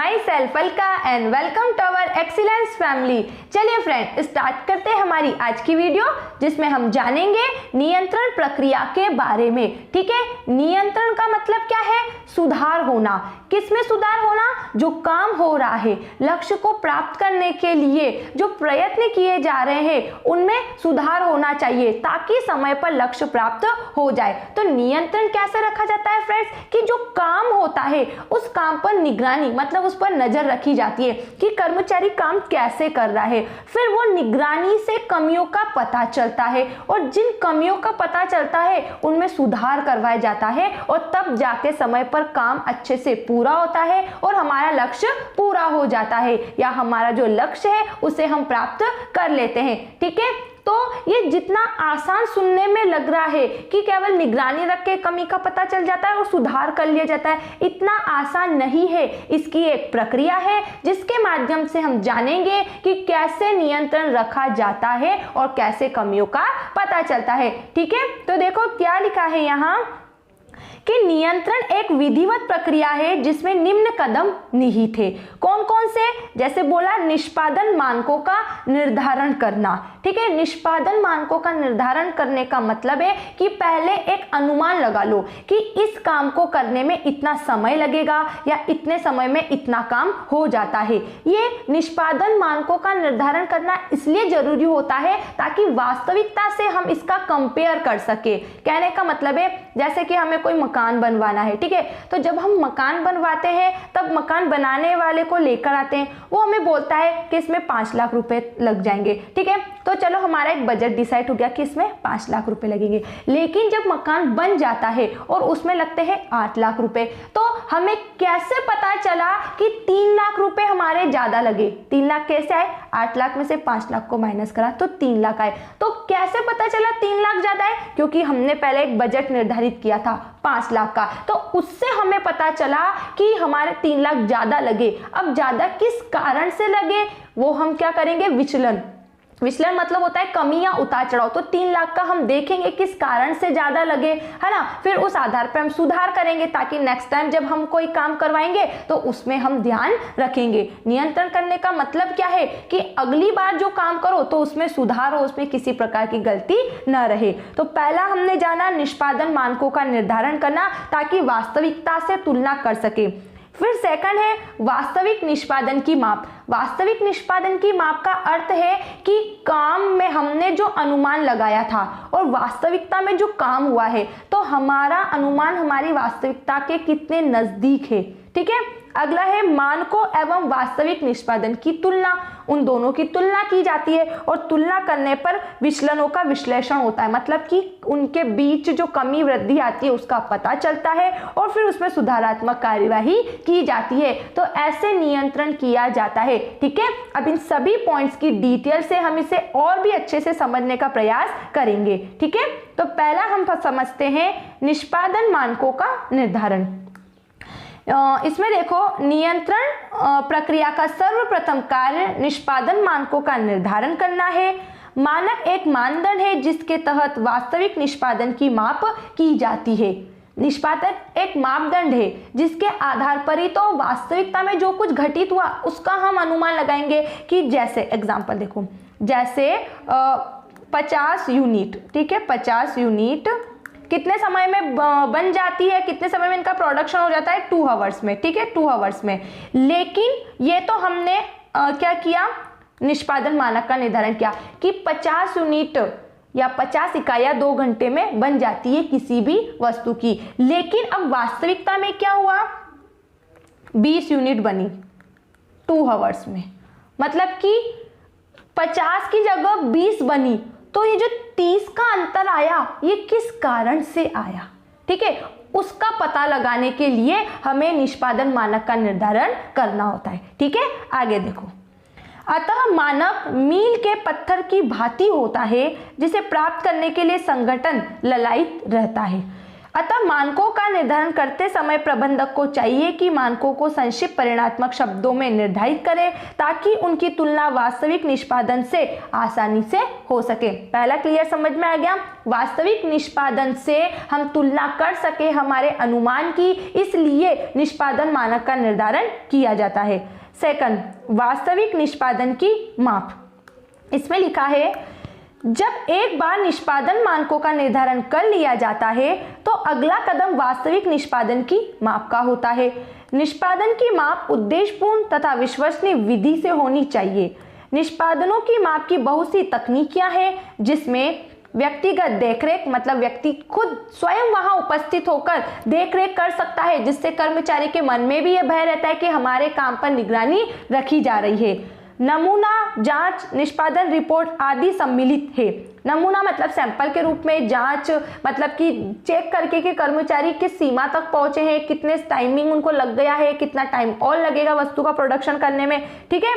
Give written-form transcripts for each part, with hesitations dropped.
माई सेल्फ Alka and welcome to our excellence family. चलिए friend, start करते हैं हमारी आज की वीडियो, जिसमें हम जानेंगे नियंत्रण प्रक्रिया के बारे में। ठीक है, नियंत्रण का मतलब क्या है? सुधार होना। किसमें सुधार होना? जो काम हो रहा है, लक्ष्य को प्राप्त करने के लिए जो प्रयत्न किए जा रहे हैं उनमें सुधार होना चाहिए, ताकि समय पर लक्ष्य प्राप्त हो जाए। तो नियंत्रण कैसे रखा जाता है फ्रेंड्स? कि जो काम होता है उस काम पर निगरानी, मतलब उस पर नजर रखी जाती है कि कर्मचारी काम कैसे कर रहा है। फिर वो निगरानी से कमियों का पता चलता है, और जिन कमियों का पता चलता है उनमें सुधार करवाया जाता है, और तब जाके समय पर काम अच्छे से पूरा होता है और हमारा लक्ष्य पूरा हो जाता है, या हमारा जो लक्ष्य है उसे हम प्राप्त कर लेते हैं। ठीक है, तो ये जितना आसान सुनने में लग रहा है कि केवल निगरानी रख के कमी का पता चल जाता है और सुधार कर लिया जाता है, इतना आसान नहीं है। इसकी एक प्रक्रिया है जिसके माध्यम से हम जानेंगे कि कैसे नियंत्रण रखा जाता है और कैसे कमियों का पता चलता है। ठीक है, तो देखो क्या लिखा है यहाँ कि नियंत्रण एक विधिवत प्रक्रिया है जिसमें निम्न कदम निहित है। कौन कौन से? जैसे बोला, निष्पादन मानकों का निर्धारण करना। ठीक है, निष्पादन मानकों का निर्धारण करने का मतलब है कि पहले एक अनुमान लगा लो कि इस काम को करने में इतना समय लगेगा या इतने समय में इतना काम हो जाता है। ये निष्पादन मानकों का निर्धारण करना इसलिए जरूरी होता है ताकि वास्तविकता से हम इसका कंपेयर कर सके। कहने का मतलब है जैसे कि हमें कोई मकान बनवाना है, ठीक है, तो जब हम मकान बनवाते हैं तब मकान बनाने वाले को लेकर आते हैं, वो हमें बोलता है कि इसमें 5 लाख रुपए लग जाएंगे। ठीक है, तो चलो हमारा एक बजट डिसाइड हो गया कि इसमें 5 लाख रुपए लगेंगे। लेकिन जब मकान बन जाता है और उसमें लगते हैं 8 लाख रुपए, तो हमें कैसे पता चला कि 3 लाख रुपए हमारे ज्यादा लगे? 3 लाख कैसे आए? 8 लाख में से 5 लाख को माइनस करा तो 3 लाख आए। तो कैसे पता चला 3 लाख ज्यादा है? क्योंकि हमने पहले एक बजट निर्धारित किया था 5 लाख का, तो उससे हमें पता चला कि हमारे 3 लाख ज्यादा लगे। अब ज्यादा किस कारण से लगे वो हम क्या करेंगे? विचलन। विचलन मतलब होता है कमी या उतार चढ़ाव। तो 3 लाख का हम देखेंगे किस कारण से ज्यादा लगे, है ना, फिर उस आधार पर हम सुधार करेंगे, ताकि नेक्स्ट टाइम जब हम कोई काम करवाएंगे तो उसमें हम ध्यान रखेंगे। नियंत्रण करने का मतलब क्या है? कि अगली बार जो काम करो तो उसमें सुधार हो, उसमें किसी प्रकार की गलती न रहे। तो पहला हमने जाना निष्पादन मानकों का निर्धारण करना, ताकि वास्तविकता से तुलना कर सके। फिर सेकंड है वास्तविक निष्पादन की माप। वास्तविक निष्पादन की माप का अर्थ है कि काम में हमने जो अनुमान लगाया था और वास्तविकता में जो काम हुआ है, तो हमारा अनुमान हमारी वास्तविकता के कितने नजदीक है। ठीक है, अगला है मानकों एवं वास्तविक निष्पादन की तुलना। उन दोनों की तुलना की जाती है, और तुलना करने पर विचलनों का विश्लेषण होता है, मतलब कि उनके बीच जो कमी वृद्धि आती है उसका पता चलता है और फिर उसमें सुधारात्मक कार्यवाही की जाती है। तो ऐसे नियंत्रण किया जाता है। ठीक है, अब इन सभी पॉइंट्स की डिटेल से हम इसे और भी अच्छे से समझने का प्रयास करेंगे। ठीक है, तो पहला हम समझते हैं निष्पादन मानकों का निर्धारण। इसमें देखो, नियंत्रण प्रक्रिया का सर्वप्रथम कार्य निष्पादन मानकों का निर्धारण करना है। मानक एक मानदंड है जिसके तहत वास्तविक निष्पादन की माप की जाती है। निष्पादन एक मापदंड है जिसके आधार पर ही तो वास्तविकता में जो कुछ घटित हुआ उसका हम अनुमान लगाएंगे। कि जैसे एग्जांपल देखो, जैसे 50 यूनिट, ठीक है, 50 यूनिट कितने समय में बन जाती है, कितने समय में इनका प्रोडक्शन हो जाता है? 2 आवर्स में। ठीक है, 2 आवर्स में। लेकिन ये तो हमने क्या किया? निष्पादन मानक का निर्धारण किया कि 50 यूनिट या 50 इकाइयां 2 घंटे में बन जाती है किसी भी वस्तु की। लेकिन अब वास्तविकता में क्या हुआ? 20 यूनिट बनी 2 आवर्स में, मतलब कि 50 की जगह 20 बनी। तो ये जो 30 का अंतर आया, ये किस कारण से आया? ठीक है, उसका पता लगाने के लिए हमें निष्पादन मानक का निर्धारण करना होता है। ठीक है, आगे देखो, अतः मानक मील के पत्थर की भांति होता है जिसे प्राप्त करने के लिए संगठन ललायित रहता है। अतः मानकों का निर्धारण करते समय प्रबंधक को चाहिए कि मानकों को संक्षिप्त परिमाणात्मक शब्दों में निर्धारित करे ताकि उनकी तुलना वास्तविक निष्पादन से आसानी से हो सके। पहला क्लियर समझ में आ गया? वास्तविक निष्पादन से हम तुलना कर सके हमारे अनुमान की, इसलिए निष्पादन मानक का निर्धारण किया जाता है। सेकंड, वास्तविक निष्पादन की माप। इसमें लिखा है जब एक बार निष्पादन मानकों का निर्धारण कर लिया जाता है तो अगला कदम वास्तविक निष्पादन की माप का होता है। निष्पादन की माप उद्देश्यपूर्ण तथा विश्वसनीय विधि से होनी चाहिए। निष्पादनों की माप की बहुत सी तकनीकियां हैं, जिसमें व्यक्तिगत देखरेख, मतलब व्यक्ति खुद स्वयं वहां उपस्थित होकर देखरेख कर सकता है, जिससे कर्मचारी के मन में भी यह भय रहता है कि हमारे काम पर निगरानी रखी जा रही है। नमूना जांच, निष्पादन रिपोर्ट आदि सम्मिलित है। नमूना मतलब सैंपल के रूप में, जांच मतलब कि चेक करके कि कर्मचारी किस सीमा तक पहुंचे हैं, कितने टाइमिंग उनको लग गया है, कितना टाइम और लगेगा वस्तु का प्रोडक्शन करने में। ठीक है,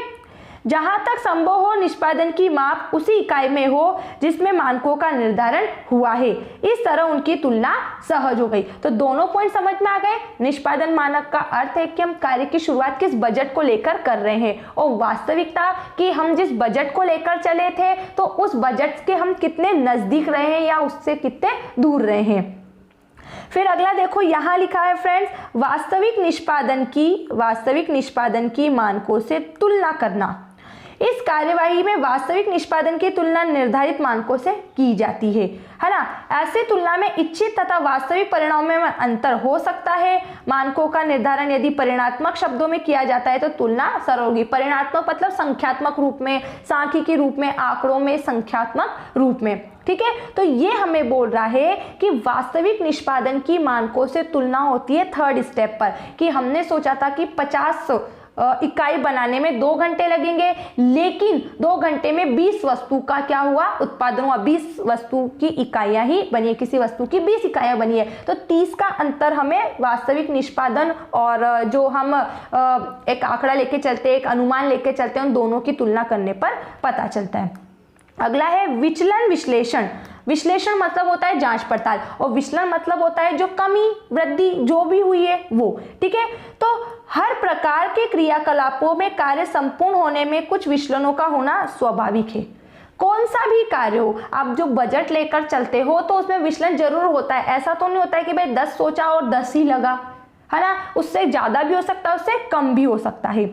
जहां तक संभव हो निष्पादन की माप उसी इकाई में हो जिसमें मानकों का निर्धारण हुआ है। इस तरह उनकी तुलना सहज हो गई। तो दोनों पॉइंट समझ में आ गए। निष्पादन मानक का अर्थ है कि हम कार्य की शुरुआत किस बजट को लेकर कर रहे हैं, और वास्तविकता कि हम जिस बजट को लेकर चले थे तो उस बजट के हम कितने नजदीक रहे हैं या उससे कितने दूर रहे हैं। फिर अगला देखो, यहां लिखा है फ्रेंड्स, वास्तविक निष्पादन की मानकों से तुलना करना। इस कार्यवाही में वास्तविक निष्पादन की तुलना निर्धारित मानकों से की जाती है ना। ऐसे तुलना में इच्छित तथा वास्तविक परिणामों में अंतर हो सकता है। मानकों का निर्धारण यदि परिमाणात्मक शब्दों में किया जाता है तो तुलना सरल होगी। परिमाणात्मक मतलब संख्यात्मक रूप में, सांख्यिकी रूप में, आंकड़ों में, संख्यात्मक रूप में। ठीक है, तो ये हमें बोल रहा है कि वास्तविक निष्पादन की मानकों से तुलना होती है थर्ड स्टेप पर, कि हमने सोचा था कि 50 इकाई बनाने में 2 घंटे लगेंगे, लेकिन 2 घंटे में 20 वस्तु का क्या हुआ, उत्पादन हुआ। 20 वस्तु की इकाइयां ही बनी है, किसी वस्तु की 20 इकाइयां बनी है। तो 30 का अंतर हमें वास्तविक निष्पादन और जो हम एक आंकड़ा लेके चलते हैं, एक अनुमान लेके चलते हैं, उन दोनों की तुलना करने पर पता चलता है। अगला है विचलन विश्लेषण। विश्लेषण मतलब होता है जांच पड़ताल, और विचलन मतलब होता है जो कमी वृद्धि जो भी हुई है वो। ठीक है, तो हर प्रकार के क्रियाकलापों में कार्य संपूर्ण होने में कुछ विचलनों का होना स्वाभाविक है। कौन सा भी कार्य हो, आप जो बजट लेकर चलते हो तो उसमें विचलन जरूर होता है। ऐसा तो नहीं होता है कि भाई 10 सोचा और 10 ही लगा, है ना। उससे ज्यादा भी हो सकता है, उससे कम भी हो सकता है।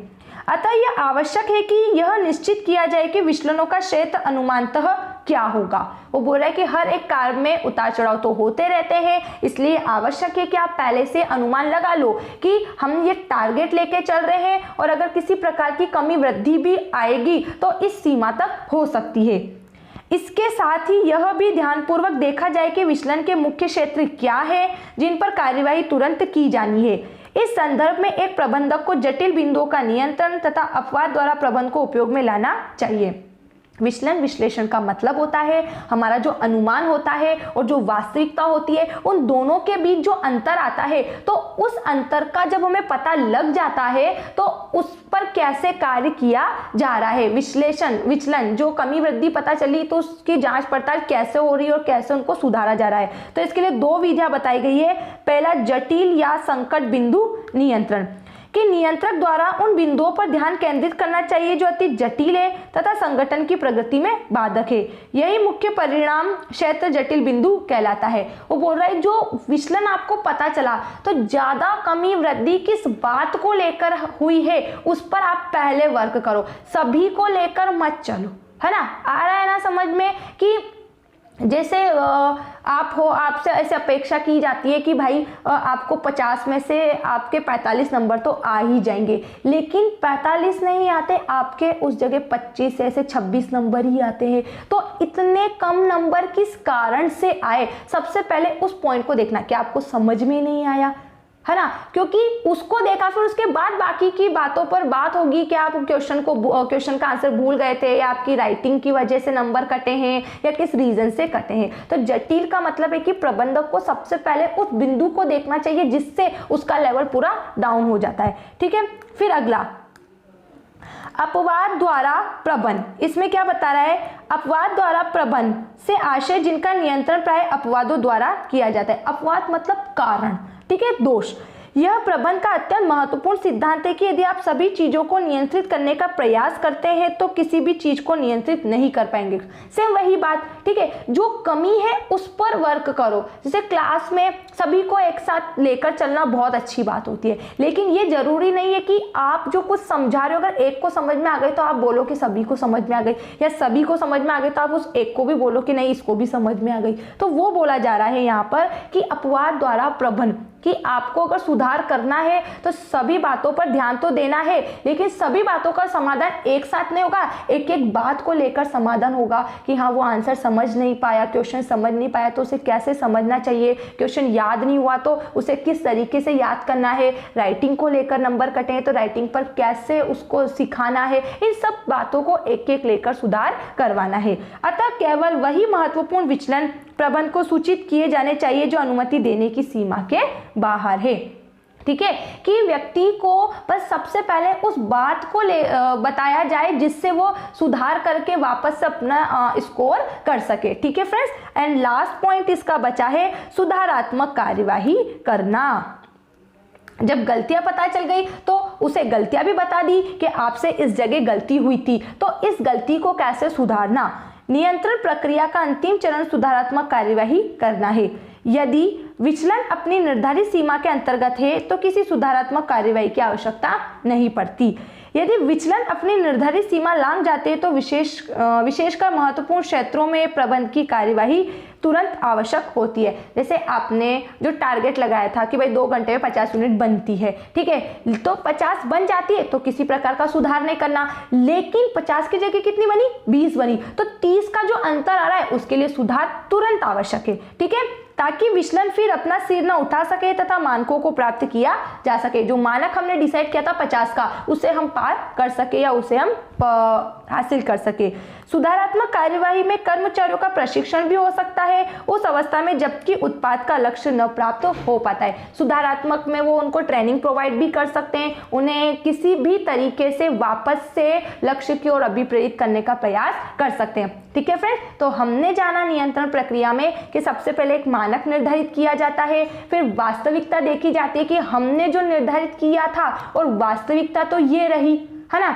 अतः यह आवश्यक है कि यह निश्चित किया जाए कि विचलनों का क्षेत्र अनुमानतः क्या होगा। वो बोल रहा है कि हर एक कार्य में उतार चढ़ाव तो होते रहते हैं, इसलिए आवश्यक है कि आप पहले से अनुमान लगा लो कि हम ये टारगेट लेके चल रहे हैं, और अगर किसी प्रकार की कमी वृद्धि भी आएगी तो इस सीमा तक हो सकती है। इसके साथ ही यह भी ध्यानपूर्वक देखा जाए कि विचलन के मुख्य क्षेत्र क्या है जिन पर कार्यवाही तुरंत की जानी है। इस संदर्भ में एक प्रबंधक को जटिल बिंदुओं का नियंत्रण तथा अपवाद द्वारा प्रबंधन को उपयोग में लाना चाहिए। विचलन विश्लेषण का मतलब होता है हमारा जो अनुमान होता है और जो वास्तविकता होती है, उन दोनों के बीच जो अंतर आता है, तो उस अंतर का जब हमें पता लग जाता है तो उस पर कैसे कार्य किया जा रहा है। विश्लेषण, विचलन, जो कमी वृद्धि पता चली तो उसकी जांच पड़ताल कैसे हो रही है और कैसे उनको सुधारा जा रहा है। तो इसके लिए 2 विधियां बताई गई है। पहला, जटिल या संकट बिंदु नियंत्रण, कि नियंत्रक द्वारा उन बिंदुओं पर ध्यान केंद्रित करना चाहिए जो अति जटिल है तथा संगठन की प्रगति में बाधक है। यही मुख्य परिणाम क्षेत्र जटिल बिंदु कहलाता है। वो बोल रहा है जो विचलन आपको पता चला तो ज्यादा कमी वृद्धि किस बात को लेकर हुई है उस पर आप पहले वर्क करो, सभी को लेकर मत चलो, है ना। आ रहा है ना समझ में, कि जैसे आप हो, आपसे ऐसे अपेक्षा की जाती है कि भाई आपको 50 में से आपके 45 नंबर तो आ ही जाएंगे, लेकिन 45 नहीं आते, आपके उस जगह 25 से 26 नंबर ही आते हैं। तो इतने कम नंबर किस कारण से आए, सबसे पहले उस पॉइंट को देखना कि आपको समझ में नहीं आया, है ना। क्योंकि उसको देखा, फिर उसके बाद बाकी की बातों पर बात होगी कि आप क्वेश्चन का आंसर भूल गए थे, या आपकी राइटिंग की वजह से नंबर कटे हैं, या किस रीजन से कटे हैं। तो जटिल का मतलब है कि प्रबंधक को सबसे पहले उस बिंदु को देखना चाहिए जिससे उसका लेवल पूरा डाउन हो जाता है। ठीक है, फिर अगला, अपवाद द्वारा प्रबंध, इसमें क्या बता रहा है, अपवाद द्वारा प्रबंध से आशय जिनका नियंत्रण प्राय अपवादों द्वारा किया जाता है। अपवाद मतलब कारण, ठीक है, दोष। यह प्रबंध का अत्यंत महत्वपूर्ण सिद्धांत है कि यदि आप सभी चीजों को नियंत्रित करने का प्रयास करते हैं तो किसी भी चीज को नियंत्रित नहीं कर पाएंगे। सेम वही बात, ठीक है, जो कमी है उस पर वर्क करो। जैसे क्लास में सभी को एक साथ लेकर चलना बहुत अच्छी बात होती है, लेकिन ये जरूरी नहीं है कि आप जो कुछ समझा रहे हो अगर एक को समझ में आ गई तो आप बोलो कि सभी को समझ में आ गई, या सभी को समझ में आ गई तो आप उस एक को भी बोलो कि नहीं इसको भी समझ में आ गई। तो वो बोला जा रहा है यहाँ पर कि अपवाद द्वारा प्रबंध, कि आपको अगर सुधार करना है तो सभी बातों पर ध्यान तो देना है, लेकिन सभी बातों का समाधान एक साथ नहीं होगा, एक एक बात को लेकर समाधान होगा कि हाँ वो आंसर समझ नहीं पाया, क्वेश्चन समझ नहीं पाया तो उसे कैसे समझना चाहिए, क्वेश्चन याद नहीं हुआ तो उसे किस तरीके से याद करना है, राइटिंग को लेकर नंबर कटे हैं तो राइटिंग पर कैसे उसको सिखाना है, इन सब बातों को एक एक लेकर सुधार करवाना है। अतः केवल वही महत्वपूर्ण विचलन प्रबंध को सूचित किए जाने चाहिए जो अनुमति देने की सीमा के बाहर है। ठीक है, कि व्यक्ति को बस सबसे पहले उस बात को बताया जाए जिससे वो सुधार करके वापस से अपना स्कोर कर सके। ठीक है फ्रेंड्स, एंड लास्ट पॉइंट इसका बचा है सुधारात्मक कार्यवाही करना। जब गलतियां पता चल गई तो उसे गलतियां भी बता दी कि आपसे इस जगह गलती हुई थी, तो इस गलती को कैसे सुधारना। नियंत्रण प्रक्रिया का अंतिम चरण सुधारात्मक कार्यवाही करना है। यदि विचलन अपनी निर्धारित सीमा के अंतर्गत है तो किसी सुधारात्मक कार्यवाही की आवश्यकता नहीं पड़ती। यदि विचलन अपनी निर्धारित सीमा लांघ जाते हैं तो विशेषकर महत्वपूर्ण क्षेत्रों में प्रबंध की कार्यवाही तुरंत आवश्यक होती है। जैसे आपने जो टारगेट लगाया था कि भाई 2 घंटे में 50 यूनिट बनती है, ठीक है, तो 50 बन जाती है तो किसी प्रकार का सुधार नहीं करना, लेकिन 50 की जगह कितनी बनी, 20 बनी, तो 30 का जो अंतर आ रहा है उसके लिए सुधार तुरंत आवश्यक है। ठीक है, ताकि विचलन फिर अपना सिर न उठा सके तथा मानकों को प्राप्त किया जा सके। जो मानक हमने डिसाइड किया था 50 का, उसे हम पार कर सके या उसे हम हासिल कर सके। सुधारात्मक कार्यवाही में कर्मचारियों का प्रशिक्षण भी हो सकता है उस अवस्था में जबकि उत्पाद का लक्ष्य न प्राप्त हो पाता है। सुधारात्मक में वो उनको ट्रेनिंग प्रोवाइड भी कर सकते हैं, उन्हें किसी भी तरीके से वापस से लक्ष्य की ओर अभिप्रेरित करने का प्रयास कर सकते हैं। ठीक है फ्रेंड्स, तो हमने जाना नियंत्रण प्रक्रिया में कि सबसे पहले एक मानक निर्धारित किया जाता है, फिर वास्तविकता देखी जाती है कि हमने जो निर्धारित किया था और वास्तविकता तो ये रही, है ना,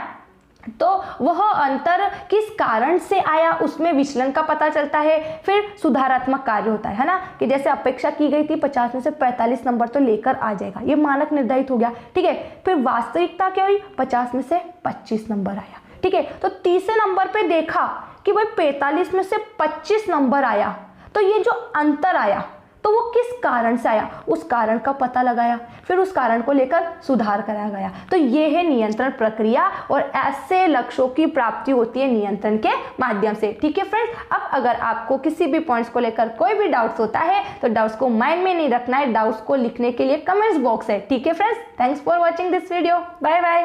तो वह अंतर किस कारण से आया उसमें विचलन का पता चलता है। फिर सुधारात्मक कार्य होता है ना, कि जैसे अपेक्षा की गई थी 50 में से 45 नंबर तो लेकर आ जाएगा, ये मानक निर्धारित हो गया। ठीक है, फिर वास्तविकता क्या हुई, 50 में से 25 नंबर आया। ठीक है, तो तीसरे नंबर पे देखा कि भाई 45 में से 25 नंबर आया, तो ये जो अंतर आया तो वो किस कारण से आया, उस कारण का पता लगाया, फिर उस कारण को लेकर सुधार कराया गया। तो ये है नियंत्रण प्रक्रिया और ऐसे लक्ष्यों की प्राप्ति होती है नियंत्रण के माध्यम से। ठीक है फ्रेंड्स, अब अगर आपको किसी भी पॉइंट्स को लेकर कोई भी डाउट्स होता है तो डाउट्स को माइंड में नहीं रखना है, डाउट्स को लिखने के लिए कमेंट्स बॉक्स है। ठीक है friends, thanks for watching this video, bye bye.